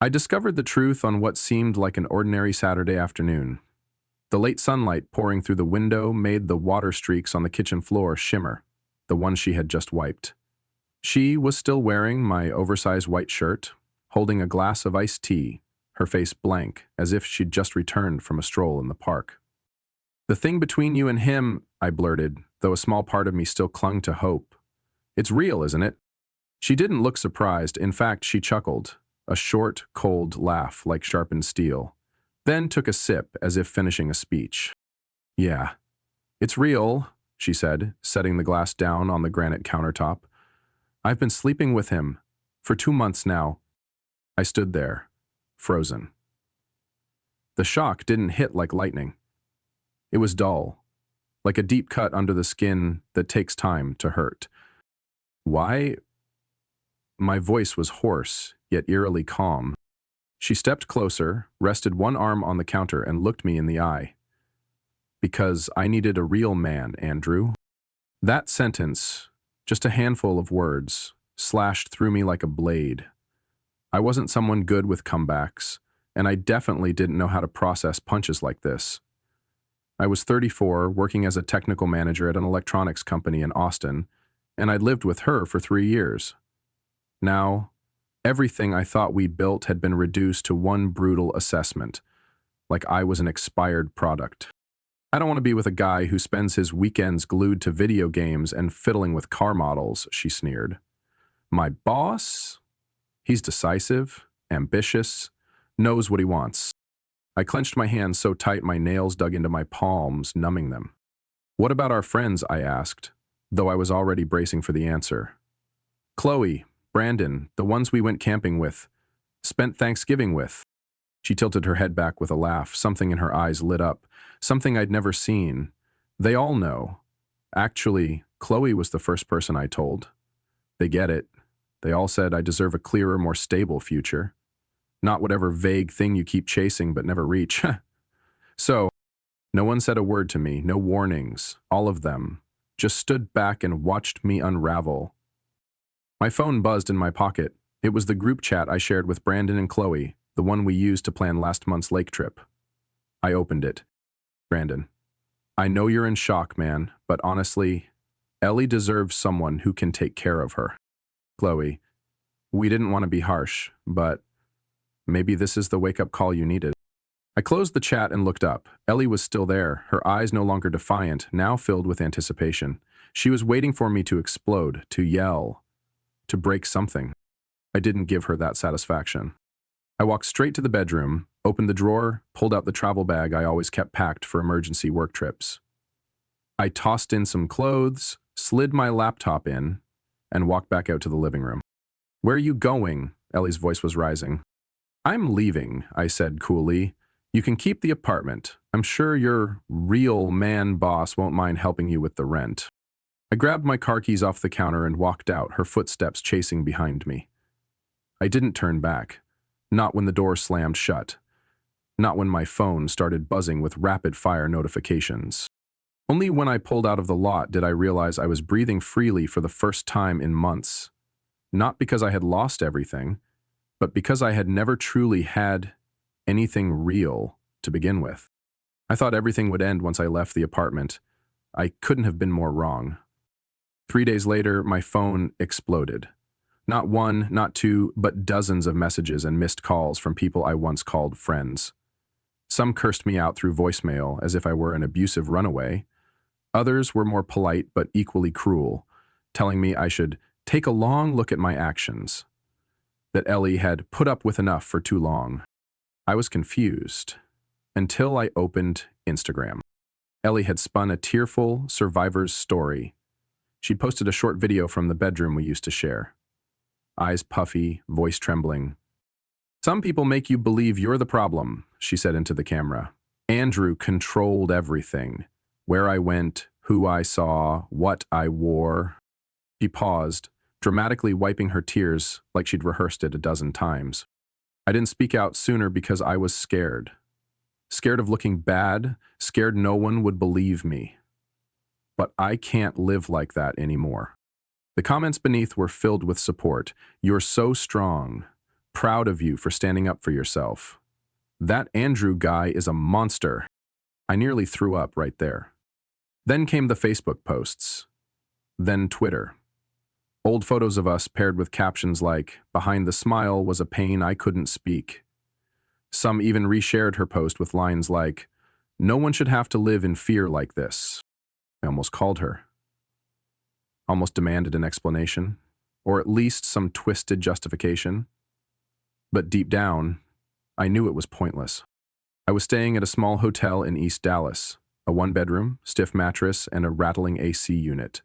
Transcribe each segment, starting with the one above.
I discovered the truth on what seemed like an ordinary Saturday afternoon. The late sunlight pouring through the window made the water streaks on the kitchen floor shimmer, the one she had just wiped. She was still wearing my oversized white shirt, holding a glass of iced tea, her face blank, as if she'd just returned from a stroll in the park. "The thing between you and him," I blurted, though a small part of me still clung to hope. "It's real, isn't it?" She didn't look surprised. In fact, she chuckled, a short, cold laugh like sharpened steel, then took a sip as if finishing a speech. "Yeah, it's real," she said, setting the glass down on the granite countertop. "I've been sleeping with him for 2 months now." I stood there, frozen. The shock didn't hit like lightning. It was dull, like a deep cut under the skin that takes time to hurt. "Why?" My voice was hoarse, yet eerily calm. She stepped closer, rested one arm on the counter, and looked me in the eye. "Because I needed a real man, Andrew." That sentence, just a handful of words, slashed through me like a blade. I wasn't someone good with comebacks, and I definitely didn't know how to process punches like this. I was 34, working as a technical manager at an electronics company in Austin, and I'd lived with her for 3 years. Now, everything I thought we built had been reduced to one brutal assessment, like I was an expired product. "I don't want to be with a guy who spends his weekends glued to video games and fiddling with car models," she sneered. "My boss? He's decisive, ambitious, knows what he wants." I clenched my hands so tight my nails dug into my palms, numbing them. "What about our friends?" I asked, though I was already bracing for the answer. "Chloe, Brandon, the ones we went camping with, spent Thanksgiving with." She tilted her head back with a laugh, something in her eyes lit up, something I'd never seen. "They all know. Actually, Chloe was the first person I told. They get it. They all said I deserve a clearer, more stable future. Not whatever vague thing you keep chasing but never reach." So, no one said a word to me, no warnings. All of them just stood back and watched me unravel. My phone buzzed in my pocket. It was the group chat I shared with Brandon and Chloe, the one we used to plan last month's lake trip. I opened it. "Brandon, I know you're in shock, man, but honestly, Ellie deserves someone who can take care of her." "Chloe, we didn't want to be harsh, but maybe this is the wake-up call you needed." I closed the chat and looked up. Ellie was still there, her eyes no longer defiant, now filled with anticipation. She was waiting for me to explode, to yell, to break something. I didn't give her that satisfaction. I walked straight to the bedroom, opened the drawer, pulled out the travel bag I always kept packed for emergency work trips. I tossed in some clothes, slid my laptop in, and walked back out to the living room. "Where are you going?" Ellie's voice was rising. "I'm leaving," I said coolly. "You can keep the apartment. I'm sure your real man boss won't mind helping you with the rent." I grabbed my car keys off the counter and walked out, her footsteps chasing behind me. I didn't turn back. Not when the door slammed shut. Not when my phone started buzzing with rapid-fire notifications. Only when I pulled out of the lot did I realize I was breathing freely for the first time in months. Not because I had lost everything, but because I had never truly had anything real to begin with. I thought everything would end once I left the apartment. I couldn't have been more wrong. 3 days later, my phone exploded. Not one, not two, but dozens of messages and missed calls from people I once called friends. Some cursed me out through voicemail as if I were an abusive runaway. Others were more polite but equally cruel, telling me I should take a long look at my actions, that Ellie had put up with enough for too long. I was confused until I opened Instagram. Ellie had spun a tearful survivor's story. She'd posted a short video from the bedroom we used to share. Eyes puffy, voice trembling. "Some people make you believe you're the problem," she said into the camera. "Andrew controlled everything. Where I went, who I saw, what I wore." She paused, dramatically wiping her tears like she'd rehearsed it a dozen times. I didn't speak out sooner because I was scared. Scared of looking bad, scared no one would believe me. But I can't live like that anymore. The comments beneath were filled with support. "You're so strong. proud of you for standing up for yourself. That Andrew guy is a monster." I nearly threw up right there. Then came the Facebook posts. Then Twitter. Old photos of us paired with captions like, "Behind the smile was a pain I couldn't speak." Some even reshared her post with lines like, "No one should have to live in fear like this." I almost called her. Almost demanded an explanation, or at least some twisted justification. But deep down, I knew it was pointless. I was staying at a small hotel in East Dallas, a one-bedroom, stiff mattress, and a rattling AC unit.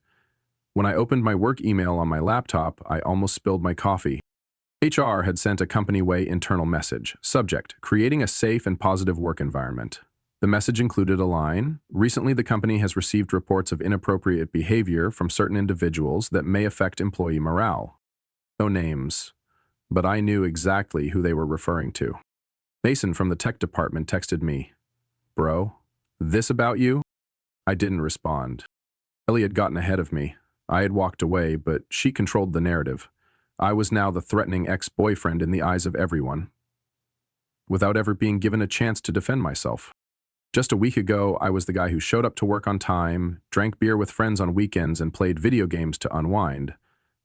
When I opened my work email on my laptop, I almost spilled my coffee. HR had sent a company-wide internal message. Subject: creating a safe and positive work environment. The message included a line: "Recently, the company has received reports of inappropriate behavior from certain individuals that may affect employee morale." No names, but I knew exactly who they were referring to. Mason from the tech department texted me, "Bro, this about you?" I didn't respond. Ellie had gotten ahead of me. I had walked away, but she controlled the narrative. I was now the threatening ex-boyfriend in the eyes of everyone, without ever being given a chance to defend myself. Just a week ago, I was the guy who showed up to work on time, drank beer with friends on weekends, and played video games to unwind.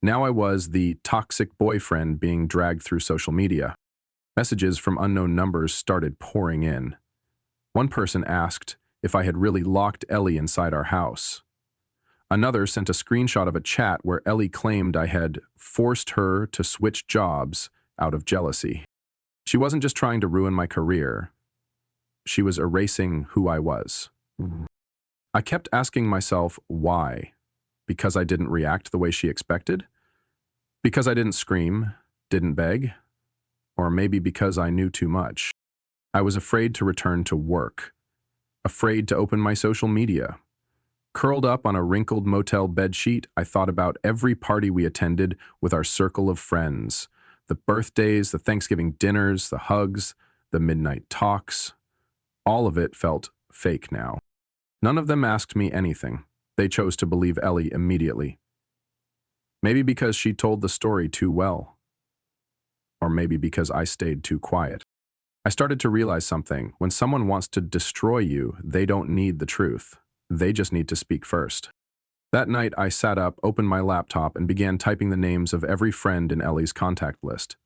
Now I was the toxic boyfriend being dragged through social media. Messages from unknown numbers started pouring in. One person asked if I had really locked Ellie inside our house. Another sent a screenshot of a chat where Ellie claimed I had forced her to switch jobs out of jealousy. She wasn't just trying to ruin my career. She was erasing who I was. I kept asking myself, why? Because I didn't react the way she expected? Because I didn't scream, didn't beg? Or maybe because I knew too much? I was afraid to return to work, afraid to open my social media. Curled up on a wrinkled motel bedsheet, I thought about every party we attended with our circle of friends. The birthdays, the Thanksgiving dinners, the hugs, the midnight talks. All of it felt fake now. None of them asked me anything. They chose to believe Ellie immediately. Maybe because she told the story too well. Or maybe because I stayed too quiet. I started to realize something. When someone wants to destroy you, they don't need the truth. They just need to speak first. That night, I sat up, opened my laptop, and began typing the names of every friend in Ellie's contact list.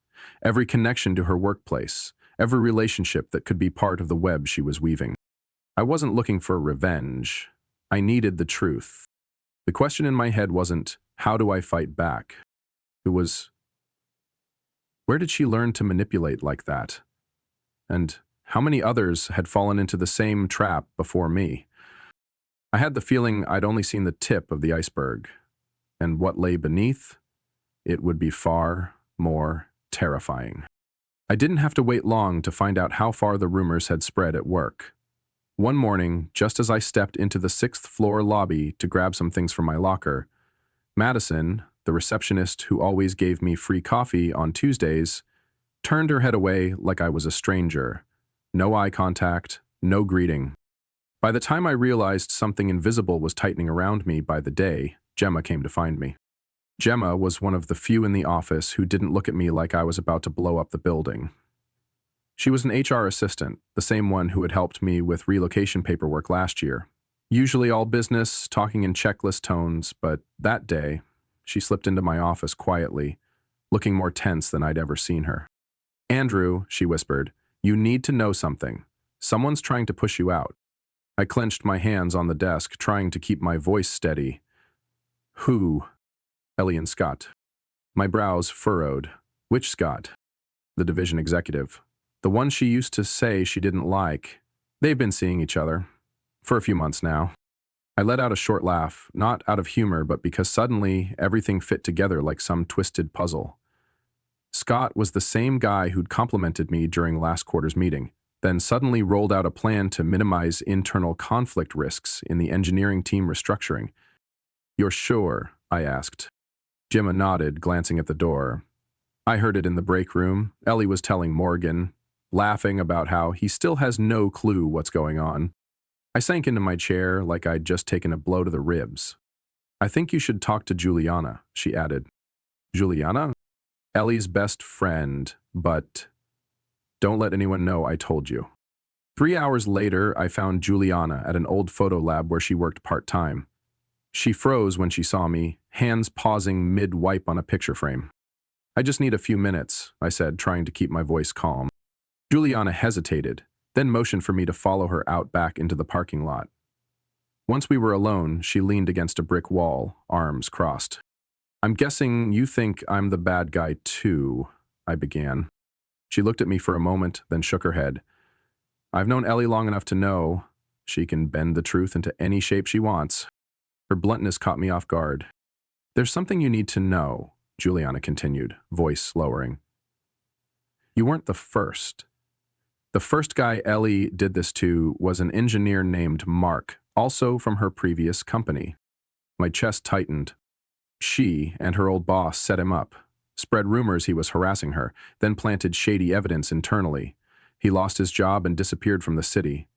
Every connection to her workplace. Every relationship that could be part of the web she was weaving. I wasn't looking for revenge. I needed the truth. The question in my head wasn't, how do I fight back? It was, where did she learn to manipulate like that? And how many others had fallen into the same trap before me? I had the feeling I'd only seen the tip of the iceberg, and what lay beneath, it would be far more terrifying. I didn't have to wait long to find out how far the rumors had spread at work. One morning, just as I stepped into the 6th floor lobby to grab some things from my locker, Madison, the receptionist who always gave me free coffee on Tuesdays, turned her head away like I was a stranger. No eye contact, no greeting. By the time I realized something invisible was tightening around me by the day, Gemma came to find me. Gemma was one of the few in the office who didn't look at me like I was about to blow up the building. She was an HR assistant, the same one who had helped me with relocation paperwork last year. Usually all business, talking in checklist tones, but that day, she slipped into my office quietly, looking more tense than I'd ever seen her. "Andrew," she whispered, "you need to know something. Someone's trying to push you out." I clenched my hands on the desk, trying to keep my voice steady. "Who?" "Ellie and Scott." My brows furrowed. "Which Scott?" "The division executive. The one she used to say she didn't like. They've been seeing each other. For a few months now." I let out a short laugh, not out of humor, but because suddenly everything fit together like some twisted puzzle. Scott was the same guy who'd complimented me during last quarter's meeting, then suddenly rolled out a plan to minimize internal conflict risks in the engineering team restructuring. "You're sure?" I asked. Gemma nodded, glancing at the door. "I heard it in the break room. Ellie was telling Morgan, laughing about how he still has no clue what's going on." I sank into my chair like I'd just taken a blow to the ribs. "I think you should talk to Juliana," she added. "Juliana?" Ellie's best friend, but don't let anyone know I told you. 3 hours later, I found Juliana at an old photo lab where she worked part-time. She froze when she saw me, hands pausing mid-wipe on a picture frame. I just need a few minutes, I said, trying to keep my voice calm. Juliana hesitated, then motioned for me to follow her out back into the parking lot. Once we were alone, she leaned against a brick wall, arms crossed. I'm guessing you think I'm the bad guy too, I began. She looked at me for a moment, then shook her head. I've known Ellie long enough to know she can bend the truth into any shape she wants. Her bluntness caught me off guard. There's something you need to know, Juliana continued, voice lowering. You weren't the first. The first guy Ellie did this to was an engineer named Mark, also from her previous company. My chest tightened. She and her old boss set him up, spread rumors he was harassing her, then planted shady evidence internally. He lost his job and disappeared from the city.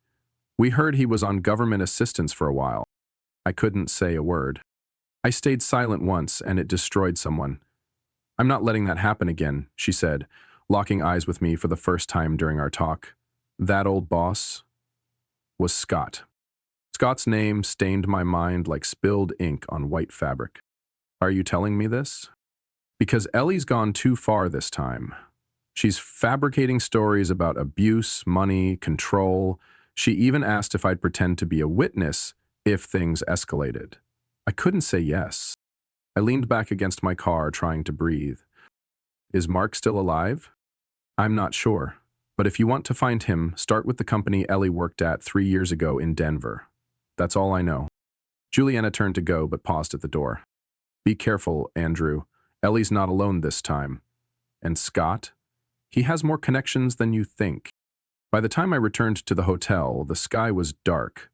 We heard he was on government assistance for a while. I couldn't say a word. I stayed silent once, and it destroyed someone. I'm not letting that happen again, she said, locking eyes with me for the first time during our talk. That old boss was Scott. Scott's name stained my mind like spilled ink on white fabric. Are you telling me this? Because Ellie's gone too far this time. She's fabricating stories about abuse, money, control. She even asked if I'd pretend to be a witness if things escalated. I couldn't say yes. I leaned back against my car, trying to breathe. Is Mark still alive? I'm not sure, but if you want to find him, start with the company Ellie worked at 3 years ago in Denver. That's all I know. Juliana turned to go, but paused at the door. Be careful, Andrew. Ellie's not alone this time. And Scott? He has more connections than you think. By the time I returned to the hotel, the sky was dark.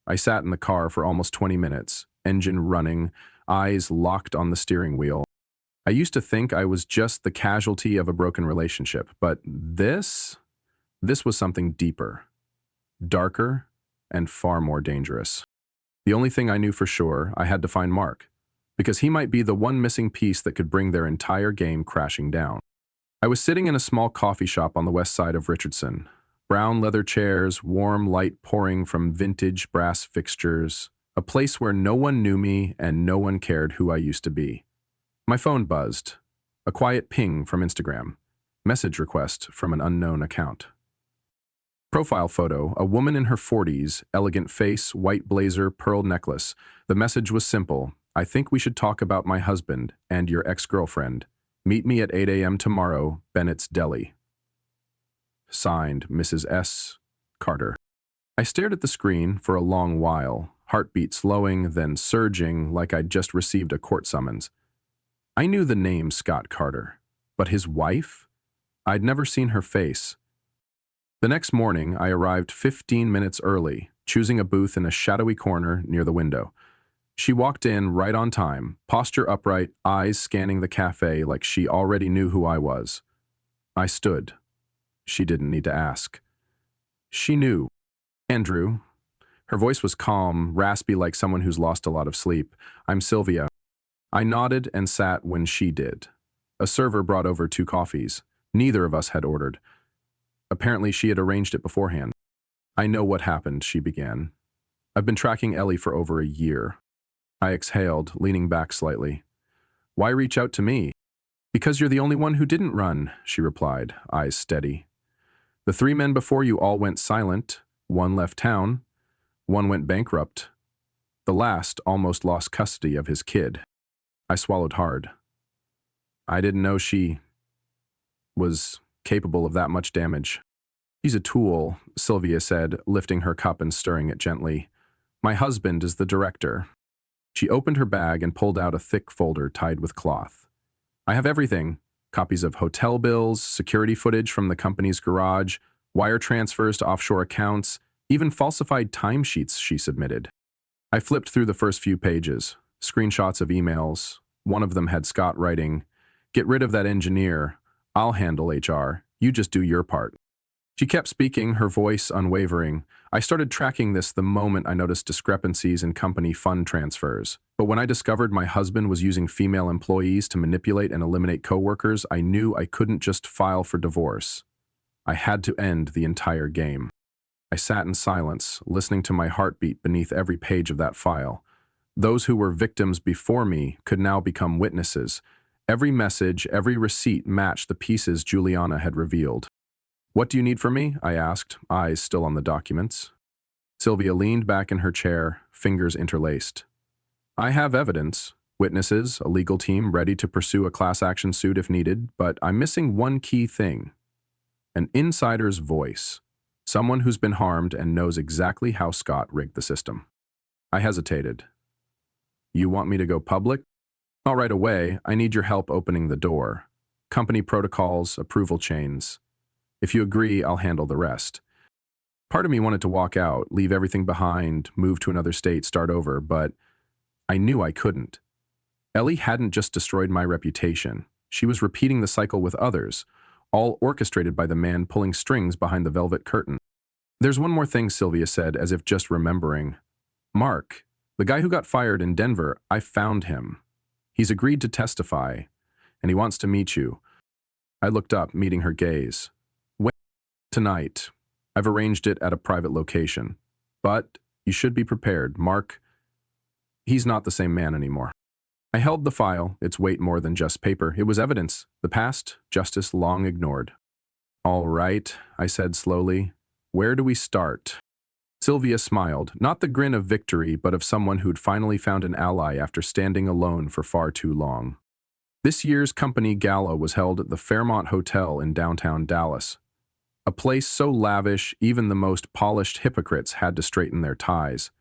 I sat in the car for almost 20 minutes, engine running, eyes locked on the steering wheel. I used to think I was just the casualty of a broken relationship, but this was something deeper, darker, and far more dangerous. The only thing I knew for sure, I had to find Mark, because he might be the one missing piece that could bring their entire game crashing down. I was sitting in a small coffee shop on the west side of Richardson. Brown leather chairs, warm light pouring from vintage brass fixtures, a place where no one knew me and no one cared who I used to be. My phone buzzed. A quiet ping from Instagram. Message request from an unknown account. Profile photo, a woman in her 40s, elegant face, white blazer, pearl necklace. The message was simple. I think we should talk about my husband and your ex-girlfriend. Meet me at 8 a.m. tomorrow, Bennett's Deli. Signed, Mrs. S. Carter. I stared at the screen for a long while, heartbeat slowing, then surging like I'd just received a court summons. I knew the name Scott Carter, but his wife? I'd never seen her face. The next morning, I arrived 15 minutes early, choosing a booth in a shadowy corner near the window. She walked in right on time, posture upright, eyes scanning the cafe like she already knew who I was. I stood. She didn't need to ask. She knew. Andrew. Her voice was calm, raspy like someone who's lost a lot of sleep. I'm Sylvia. I nodded and sat when she did. A server brought over 2 coffees. Neither of us had ordered. Apparently she had arranged it beforehand. I know what happened, she began. I've been tracking Ellie for over a year. I exhaled, leaning back slightly. Why reach out to me? Because you're the only one who didn't run, she replied, eyes steady. The 3 men before you all went silent. 1 left town. 1 went bankrupt. The last almost lost custody of his kid. I swallowed hard. I didn't know she was capable of that much damage. He's a tool, Sylvia said, lifting her cup and stirring it gently. My husband is the director. She opened her bag and pulled out a thick folder tied with cloth. I have everything. Copies of hotel bills, security footage from the company's garage, wire transfers to offshore accounts, even falsified timesheets she submitted. I flipped through the first few pages, screenshots of emails. One of them had Scott writing, "Get rid of that engineer. I'll handle HR. You just do your part." She kept speaking, her voice unwavering. I started tracking this the moment I noticed discrepancies in company fund transfers. But when I discovered my husband was using female employees to manipulate and eliminate coworkers, I knew I couldn't just file for divorce. I had to end the entire game. I sat in silence, listening to my heartbeat beneath every page of that file. Those who were victims before me could now become witnesses. Every message, every receipt matched the pieces Juliana had revealed. "What do you need from me?" I asked, eyes still on the documents. Sylvia leaned back in her chair, fingers interlaced. "I have evidence, witnesses, a legal team ready to pursue a class action suit if needed, but I'm missing one key thing. An insider's voice. Someone who's been harmed and knows exactly how Scott rigged the system." I hesitated. "You want me to go public?" "Not right away. I need your help opening the door. Company protocols, approval chains. If you agree, I'll handle the rest." Part of me wanted to walk out, leave everything behind, move to another state, start over, but I knew I couldn't. Ellie hadn't just destroyed my reputation. She was repeating the cycle with others, all orchestrated by the man pulling strings behind the velvet curtain. "There's one more thing," Sylvia said, as if just remembering. "Mark, the guy who got fired in Denver, I found him. He's agreed to testify, and he wants to meet you." I looked up, meeting her gaze. "When?" "Tonight. I've arranged it at a private location. But you should be prepared. Mark, he's not the same man anymore." I held the file, its weight more than just paper. It was evidence. The past, justice long ignored. "All right," I said slowly. "Where do we start?" Sylvia smiled, not the grin of victory, but of someone who'd finally found an ally after standing alone for far too long. This year's company gala was held at the Fairmont Hotel in downtown Dallas. A place so lavish, even the most polished hypocrites had to straighten their ties.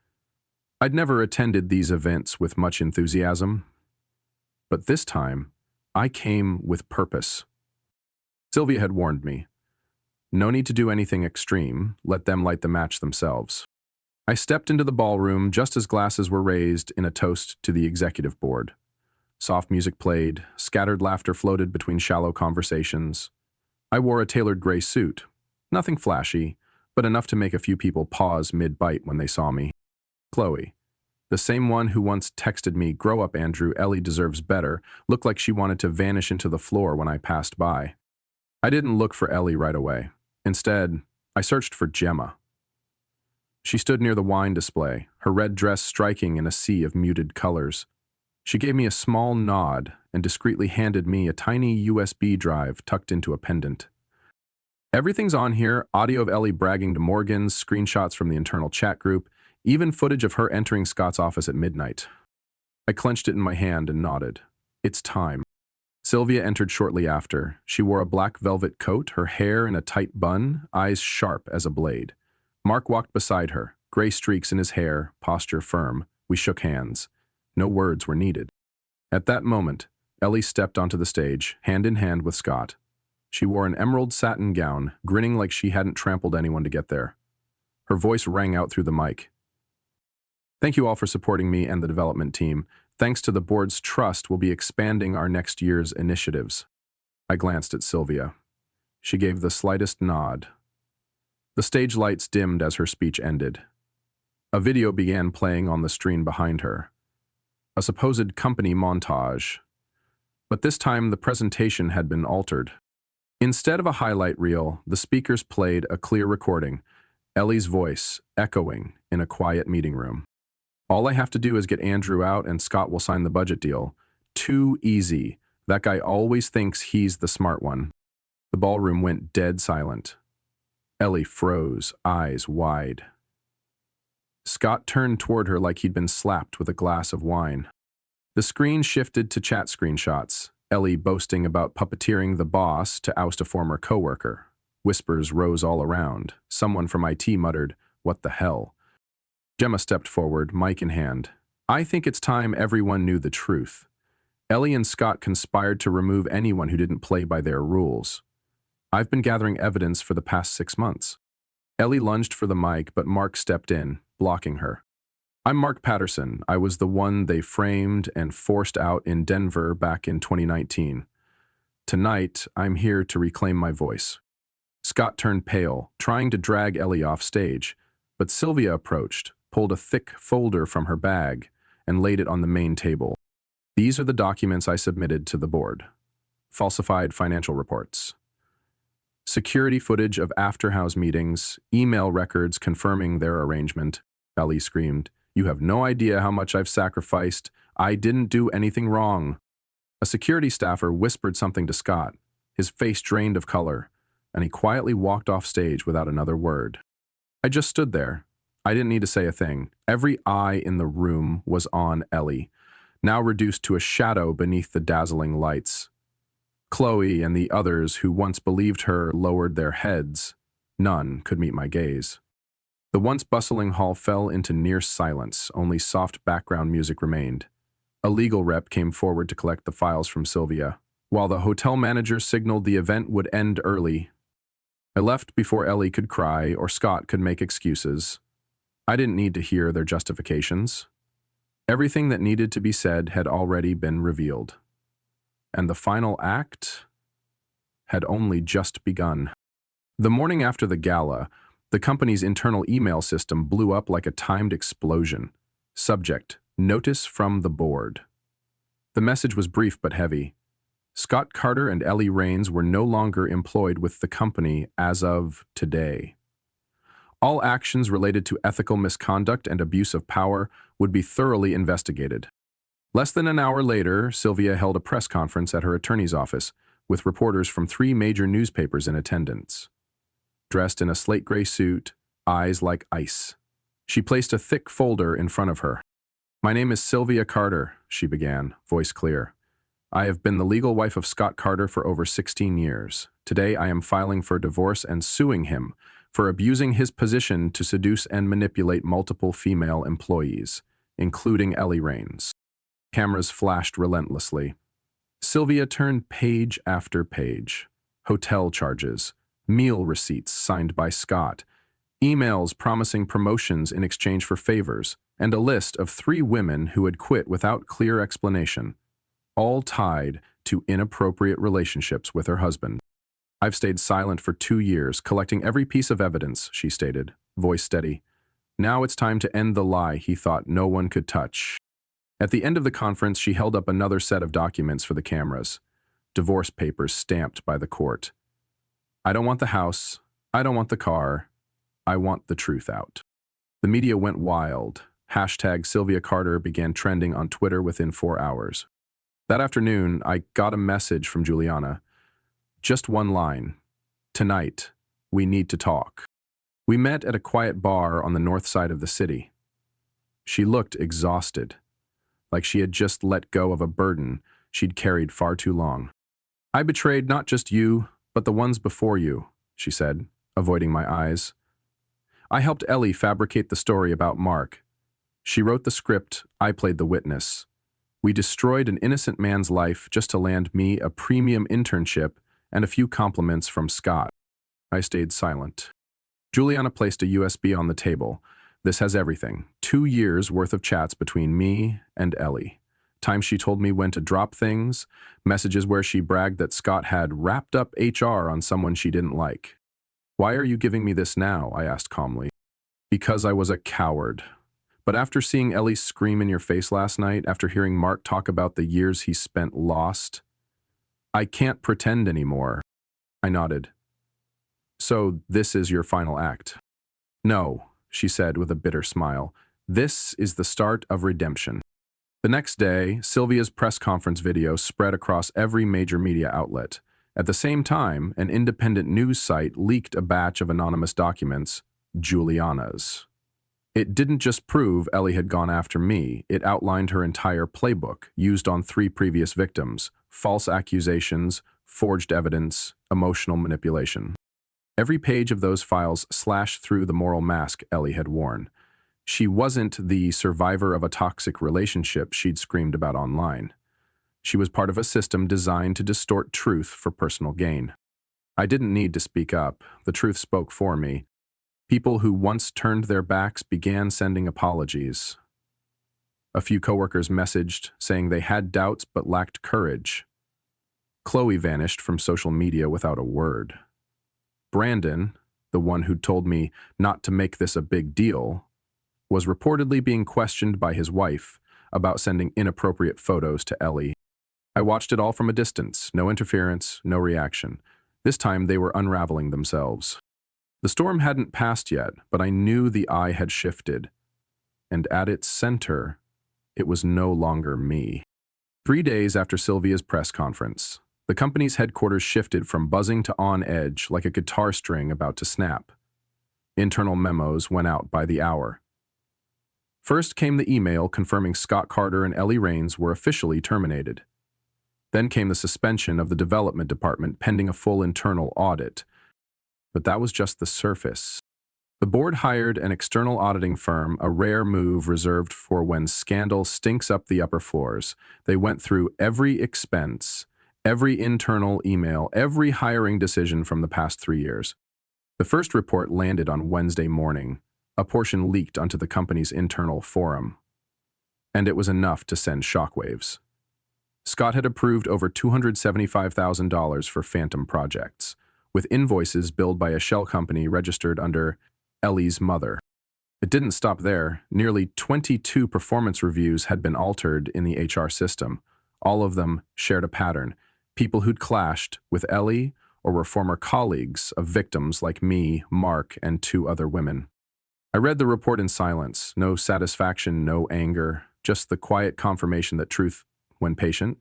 I'd never attended these events with much enthusiasm, but this time, I came with purpose. Sylvia had warned me. No need to do anything extreme, let them light the match themselves. I stepped into the ballroom just as glasses were raised in a toast to the executive board. Soft music played, scattered laughter floated between shallow conversations. I wore a tailored gray suit. Nothing flashy, but enough to make a few people pause mid-bite when they saw me. Chloe, the same one who once texted me, "Grow up, Andrew, Ellie deserves better," looked like she wanted to vanish into the floor when I passed by. I didn't look for Ellie right away. Instead, I searched for Gemma. She stood near the wine display, her red dress striking in a sea of muted colors. She gave me a small nod and discreetly handed me a tiny USB drive tucked into a pendant. "Everything's on here, audio of Ellie bragging to Morgans, screenshots from the internal chat group, even footage of her entering Scott's office at midnight." I clenched it in my hand and nodded. It's time. Sylvia entered shortly after. She wore a black velvet coat, her hair in a tight bun, eyes sharp as a blade. Mark walked beside her, gray streaks in his hair, posture firm. We shook hands. No words were needed. At that moment, Ellie stepped onto the stage, hand in hand with Scott. She wore an emerald satin gown, grinning like she hadn't trampled anyone to get there. Her voice rang out through the mic. "Thank you all for supporting me and the development team. Thanks to the board's trust, we'll be expanding our next year's initiatives." I glanced at Sylvia. She gave the slightest nod. The stage lights dimmed as her speech ended. A video began playing on the screen behind her. A supposed company montage. But this time the presentation had been altered. Instead of a highlight reel, the speakers played a clear recording, Ellie's voice echoing in a quiet meeting room. "All I have to do is get Andrew out and Scott will sign the budget deal. Too easy. That guy always thinks he's the smart one." The ballroom went dead silent. Ellie froze, eyes wide. Scott turned toward her like he'd been slapped with a glass of wine. The screen shifted to chat screenshots, Ellie boasting about puppeteering the boss to oust a former coworker. Whispers rose all around. Someone from IT muttered, "What the hell?" Gemma stepped forward, mic in hand. "I think it's time everyone knew the truth. Ellie and Scott conspired to remove anyone who didn't play by their rules. I've been gathering evidence for the past 6 months." Ellie lunged for the mic, but Mark stepped in, blocking her. "I'm Mark Patterson. I was the one they framed and forced out in Denver back in 2019. Tonight, I'm here to reclaim my voice." Scott turned pale, trying to drag Ellie off stage, but Sylvia approached, pulled a thick folder from her bag, and laid it on the main table. These are the documents I submitted to the board. Falsified financial reports. Security footage of after-house meetings, email records confirming their arrangement. Ellie screamed, "You have no idea how much I've sacrificed. I didn't do anything wrong." A security staffer whispered something to Scott. His face drained of color, and he quietly walked off stage without another word. I just stood there. I didn't need to say a thing. Every eye in the room was on Ellie, now reduced to a shadow beneath the dazzling lights. Chloe and the others who once believed her lowered their heads. None could meet my gaze. The once bustling hall fell into near silence, only soft background music remained. A legal rep came forward to collect the files from Sylvia, while the hotel manager signaled the event would end early. I left before Ellie could cry or Scott could make excuses. I didn't need to hear their justifications. Everything that needed to be said had already been revealed. And the final act had only just begun. The morning after the gala, the company's internal email system blew up like a timed explosion. Subject: Notice from the board. The message was brief but heavy. Scott Carter and Ellie Raines were no longer employed with the company as of today. All actions related to ethical misconduct and abuse of power would be thoroughly investigated. Less than an hour later, Sylvia held a press conference at her attorney's office, with reporters from 3 major newspapers in attendance. Dressed in a slate gray suit, eyes like ice. She placed a thick folder in front of her. "My name is Sylvia Carter," she began, voice clear. "I have been the legal wife of Scott Carter for over 16 years. Today I am filing for divorce and suing him for abusing his position to seduce and manipulate multiple female employees, including Ellie Raines." Cameras flashed relentlessly. Sylvia turned page after page. Hotel charges, meal receipts signed by Scott, emails promising promotions in exchange for favors, and a list of 3 women who had quit without clear explanation, all tied to inappropriate relationships with her husband. "I've stayed silent for 2 years, collecting every piece of evidence," she stated, voice steady. "Now it's time to end the lie he thought no one could touch." At the end of the conference, she held up another set of documents for the cameras. Divorce papers stamped by the court. "I don't want the house. I don't want the car. I want the truth out." The media went wild. Hashtag Sylvia Carter began trending on Twitter within 4 hours. That afternoon, I got a message from Juliana. Just one line. "Tonight, we need to talk." We met at a quiet bar on the north side of the city. She looked exhausted, like she had just let go of a burden she'd carried far too long. "I betrayed not just you, but the ones before you," she said, avoiding my eyes. "I helped Ellie fabricate the story about Mark. She wrote the script, I played the witness. We destroyed an innocent man's life just to land me a premium internship and a few compliments from Scott." I stayed silent. Juliana placed a USB on the table. "This has everything. 2 years worth of chats between me and Ellie. Times she told me when to drop things, messages where she bragged that Scott had wrapped up HR on someone she didn't like." "Why are you giving me this now?" I asked calmly. "Because I was a coward. But after seeing Ellie scream in your face last night, after hearing Mark talk about the years he spent lost, I can't pretend anymore." I nodded. "So this is your final act?" "No," she said with a bitter smile. "This is the start of redemption." The next day, Sylvia's press conference video spread across every major media outlet. At the same time, an independent news site leaked a batch of anonymous documents, Juliana's. It didn't just prove Ellie had gone after me, it outlined her entire playbook, used on 3 previous victims: false accusations, forged evidence, emotional manipulation. Every page of those files slashed through the moral mask Ellie had worn. She wasn't the survivor of a toxic relationship she'd screamed about online. She was part of a system designed to distort truth for personal gain. I didn't need to speak up. The truth spoke for me. People who once turned their backs began sending apologies. A few coworkers messaged, saying they had doubts but lacked courage. Chloe vanished from social media without a word. Brandon, the one who'd told me not to make this a big deal, was reportedly being questioned by his wife about sending inappropriate photos to Ellie. I watched it all from a distance, no interference, no reaction. This time they were unraveling themselves. The storm hadn't passed yet, but I knew the eye had shifted, and at its center, it was no longer me. 3 days after Sylvia's press conference, the company's headquarters shifted from buzzing to on edge like a guitar string about to snap. Internal memos went out by the hour. First came the email confirming Scott Carter and Ellie Raines were officially terminated. Then came the suspension of the development department pending a full internal audit. But that was just the surface. The board hired an external auditing firm, a rare move reserved for when scandal stinks up the upper floors. They went through every expense, every internal email, every hiring decision from the past 3 years. The first report landed on Wednesday morning. A portion leaked onto the company's internal forum. And it was enough to send shockwaves. Scott had approved over $275,000 for phantom projects, with invoices billed by a shell company registered under Ellie's mother. It didn't stop there. Nearly 22 performance reviews had been altered in the HR system. All of them shared a pattern. People who'd clashed with Ellie or were former colleagues of victims like me, Mark, and 2 other women. I read the report in silence. No satisfaction, no anger, just the quiet confirmation that truth, when patient,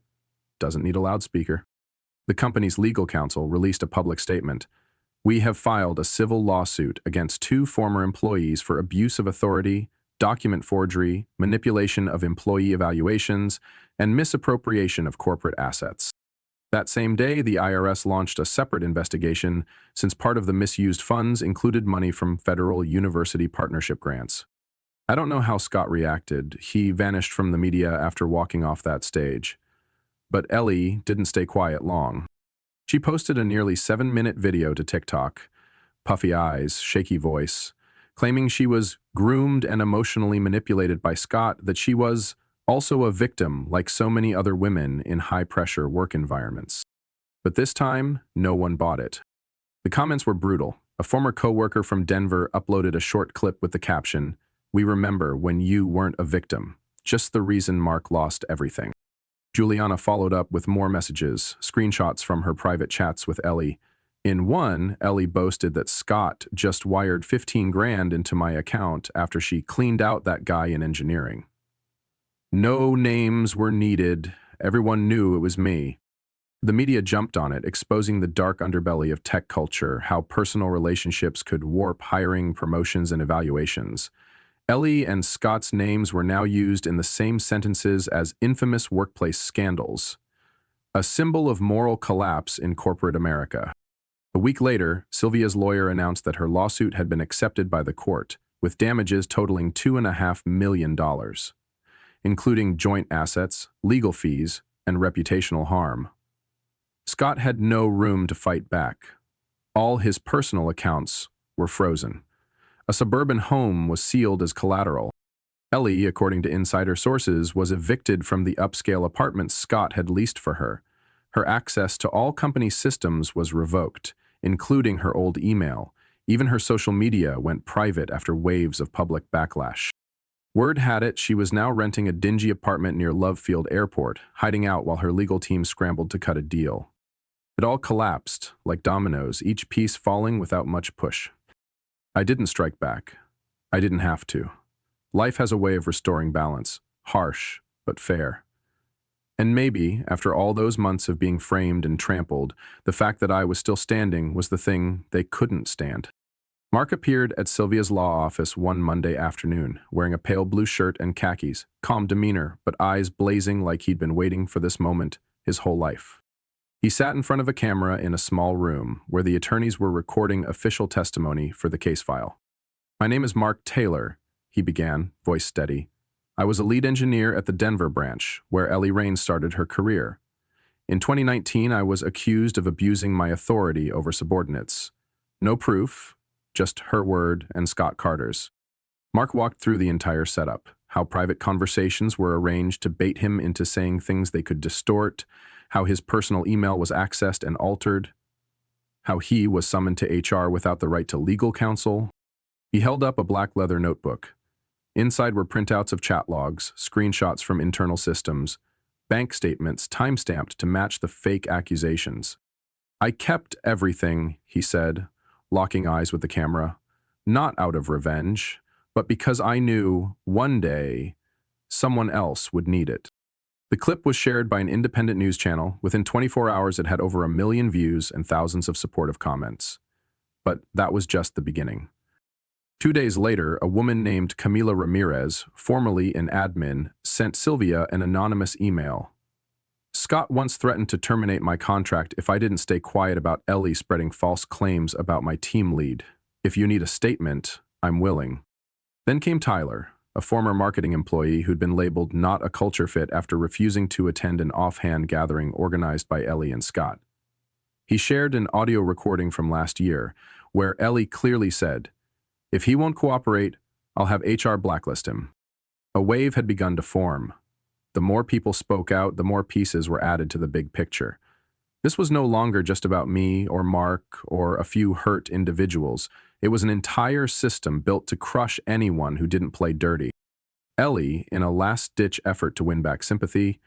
doesn't need a loudspeaker. The company's legal counsel released a public statement. We have filed a civil lawsuit against 2 former employees for abuse of authority, document forgery, manipulation of employee evaluations, and misappropriation of corporate assets. That same day, the IRS launched a separate investigation since part of the misused funds included money from federal university partnership grants. I don't know how Scott reacted. He vanished from the media after walking off that stage. But Ellie didn't stay quiet long. She posted a nearly 7-minute video to TikTok, puffy eyes, shaky voice, claiming she was groomed and emotionally manipulated by Scott, that she was also a victim like so many other women in high-pressure work environments. But this time, no one bought it. The comments were brutal. A former coworker from Denver uploaded a short clip with the caption, "We remember when you weren't a victim, just the reason Mark lost everything." Juliana followed up with more messages, screenshots from her private chats with Ellie. In one, Ellie boasted that Scott just wired 15 grand into my account after she cleaned out that guy in engineering. No names were needed. Everyone knew it was me. The media jumped on it, exposing the dark underbelly of tech culture, how personal relationships could warp hiring, promotions, and evaluations. Ellie and Scott's names were now used in the same sentences as infamous workplace scandals, a symbol of moral collapse in corporate America. A week later, Sylvia's lawyer announced that her lawsuit had been accepted by the court, with damages totaling $2.5 million. Including joint assets, legal fees, and reputational harm. Scott had no room to fight back. All his personal accounts were frozen. A suburban home was sealed as collateral. Ellie, according to insider sources, was evicted from the upscale apartments Scott had leased for her. Her access to all company systems was revoked, including her old email. Even her social media went private after waves of public backlash. Word had it she was now renting a dingy apartment near Love Field Airport, hiding out while her legal team scrambled to cut a deal. It all collapsed, like dominoes, each piece falling without much push. I didn't strike back. I didn't have to. Life has a way of restoring balance, harsh, but fair. And maybe, after all those months of being framed and trampled, the fact that I was still standing was the thing they couldn't stand. Mark appeared at Sylvia's law office one Monday afternoon, wearing a pale blue shirt and khakis, calm demeanor, but eyes blazing like he'd been waiting for this moment his whole life. He sat in front of a camera in a small room where the attorneys were recording official testimony for the case file. "My name is Mark Taylor," he began, voice steady. "I was a lead engineer at the Denver branch, where Ellie Raines started her career. In 2019, I was accused of abusing my authority over subordinates. No proof, just her word and Scott Carter's." Mark walked through the entire setup, how private conversations were arranged to bait him into saying things they could distort, how his personal email was accessed and altered, how he was summoned to HR without the right to legal counsel. He held up a black leather notebook. Inside were printouts of chat logs, screenshots from internal systems, bank statements timestamped to match the fake accusations. I kept everything, he said, locking eyes with the camera, not out of revenge, but because I knew one day someone else would need it. The clip was shared by an independent news channel. Within 24 hours, it had over 1 million views and thousands of supportive comments. But that was just the beginning. 2 days later, a woman named Camila Ramirez, formerly an admin, sent Sylvia an anonymous email. Scott once threatened to terminate my contract if I didn't stay quiet about Ellie spreading false claims about my team lead. If you need a statement, I'm willing. Then came Tyler, a former marketing employee who'd been labeled not a culture fit after refusing to attend an offhand gathering organized by Ellie and Scott. He shared an audio recording from last year where Ellie clearly said, "If he won't cooperate, I'll have HR blacklist him." A wave had begun to form. The more people spoke out, the more pieces were added to the big picture. This was no longer just about me or Mark or a few hurt individuals. It was an entire system built to crush anyone who didn't play dirty. Ellie, in a last-ditch effort to win back sympathy,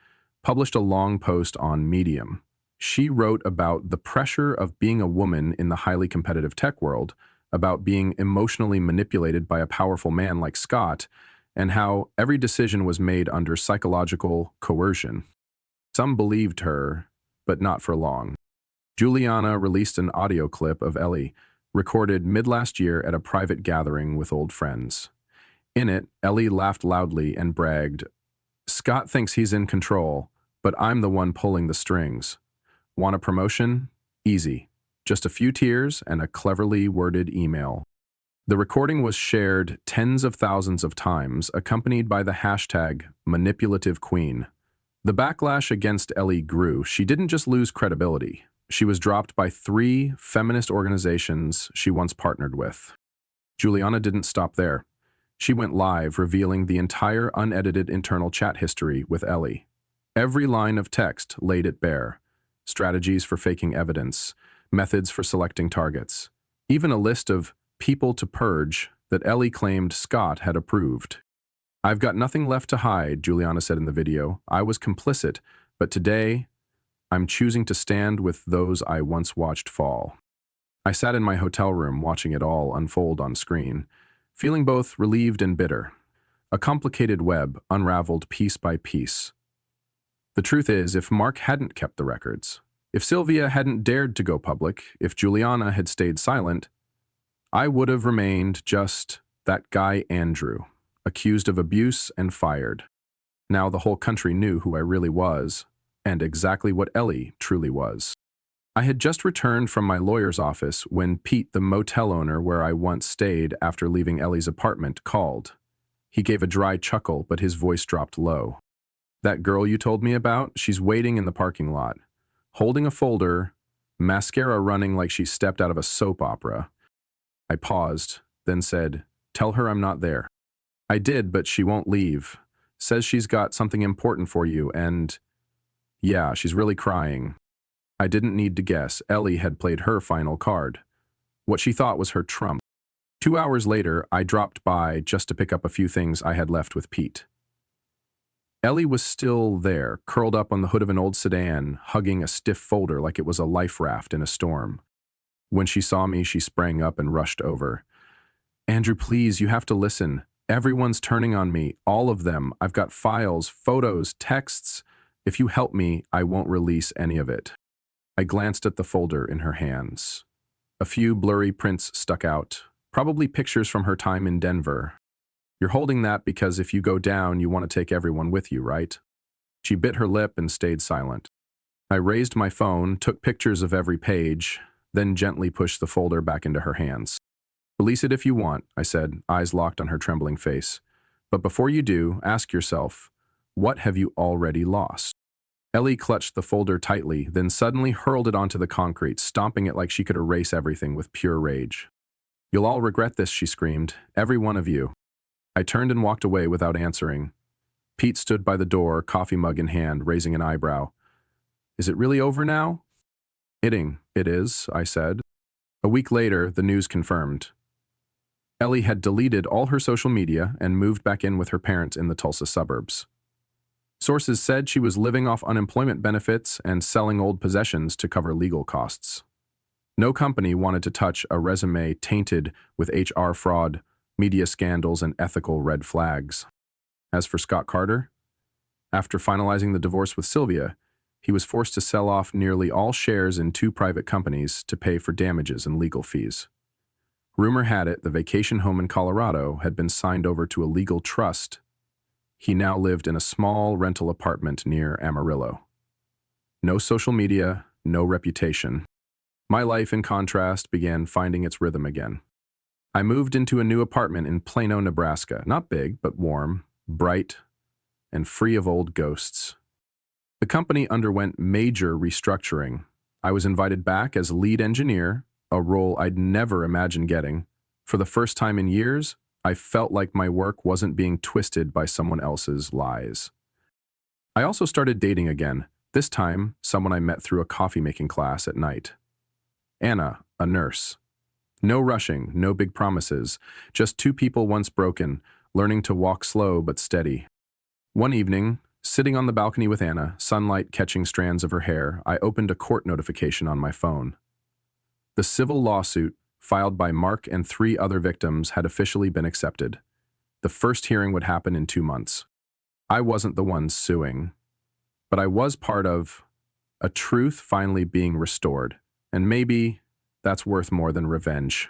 published a long post on Medium. She wrote about the pressure of being a woman in the highly competitive tech world, about being emotionally manipulated by a powerful man like Scott, and how every decision was made under psychological coercion. Some believed her, but not for long. Juliana released an audio clip of Ellie, recorded mid-last year at a private gathering with old friends. In it, Ellie laughed loudly and bragged, "Scott thinks he's in control, but I'm the one pulling the strings. Want a promotion? Easy. Just a few tears and a cleverly worded email." The recording was shared tens of thousands of times, accompanied by the hashtag #ManipulativeQueen. The backlash against Ellie grew. She didn't just lose credibility. She was dropped by 3 feminist organizations she once partnered with. Juliana didn't stop there. She went live, revealing the entire unedited internal chat history with Ellie. Every line of text laid it bare. Strategies for faking evidence, methods for selecting targets, even a list of people to purge that Ellie claimed Scott had approved. "I've got nothing left to hide," Juliana said in the video. "I was complicit, but today, I'm choosing to stand with those I once watched fall." I sat in my hotel room watching it all unfold on screen, feeling both relieved and bitter. A complicated web unraveled piece by piece. The truth is, if Mark hadn't kept the records, if Sylvia hadn't dared to go public, if Juliana had stayed silent, I would have remained just that guy Andrew, accused of abuse and fired. Now the whole country knew who I really was, and exactly what Ellie truly was. I had just returned from my lawyer's office when Pete, the motel owner where I once stayed after leaving Ellie's apartment, called. He gave a dry chuckle, but his voice dropped low. "That girl you told me about, she's waiting in the parking lot, holding a folder, mascara running like she stepped out of a soap opera." I paused, then said, "Tell her I'm not there." "I did, but she won't leave. Says she's got something important for you, and yeah, she's really crying." I didn't need to guess. Ellie had played her final card. What she thought was her trump. 2 hours later, I dropped by just to pick up a few things I had left with Pete. Ellie was still there, curled up on the hood of an old sedan, hugging a stiff folder like it was a life raft in a storm. When she saw me, she sprang up and rushed over. "Andrew, please, you have to listen. Everyone's turning on me, all of them. I've got files, photos, texts. If you help me, I won't release any of it." I glanced at the folder in her hands. A few blurry prints stuck out, probably pictures from her time in Denver. "You're holding that because if you go down, you want to take everyone with you, right?" She bit her lip and stayed silent. I raised my phone, took pictures of every page, then gently pushed the folder back into her hands. "Release it if you want," I said, eyes locked on her trembling face. "But before you do, ask yourself, what have you already lost?" Ellie clutched the folder tightly, then suddenly hurled it onto the concrete, stomping it like she could erase everything with pure rage. "You'll all regret this," she screamed, "every one of you." I turned and walked away without answering. Pete stood by the door, coffee mug in hand, raising an eyebrow. "Is it really over now?" "It is," I said. A week later, the news confirmed. Ellie had deleted all her social media and moved back in with her parents in the Tulsa suburbs. Sources said she was living off unemployment benefits and selling old possessions to cover legal costs. No company wanted to touch a resume tainted with HR fraud, media scandals, and ethical red flags. As for Scott Carter, after finalizing the divorce with Sylvia, he was forced to sell off nearly all shares in 2 private companies to pay for damages and legal fees. Rumor had it the vacation home in Colorado had been signed over to a legal trust. He now lived in a small rental apartment near Amarillo. No social media, no reputation. My life, in contrast, began finding its rhythm again. I moved into a new apartment in Plano, Nebraska, not big, but warm, bright, and free of old ghosts. The company underwent major restructuring. I was invited back as lead engineer, a role I'd never imagined getting. For the first time in years, I felt like my work wasn't being twisted by someone else's lies. I also started dating again, this time someone I met through a coffee-making class at night. Anna, a nurse. No rushing, no big promises, just 2 people once broken, learning to walk slow but steady. One evening, sitting on the balcony with Anna, sunlight catching strands of her hair, I opened a court notification on my phone. The civil lawsuit, filed by Mark and 3 other victims, had officially been accepted. The first hearing would happen in 2 months. I wasn't the one suing, but I was part of a truth finally being restored, and maybe that's worth more than revenge.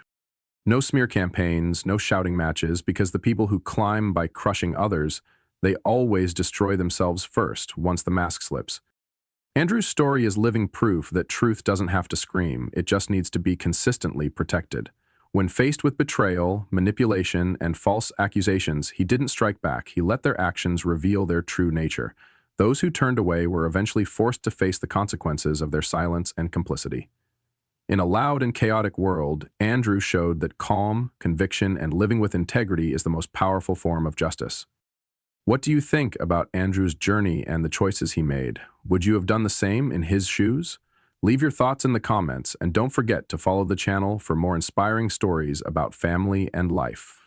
No smear campaigns, no shouting matches, because the people who climb by crushing others, they always destroy themselves first once the mask slips. Andrew's story is living proof that truth doesn't have to scream, it just needs to be consistently protected. When faced with betrayal, manipulation, and false accusations, he didn't strike back. He let their actions reveal their true nature. Those who turned away were eventually forced to face the consequences of their silence and complicity. In a loud and chaotic world, Andrew showed that calm, conviction, and living with integrity is the most powerful form of justice. What do you think about Andrew's journey and the choices he made? Would you have done the same in his shoes? Leave your thoughts in the comments, and don't forget to follow the channel for more inspiring stories about family and life.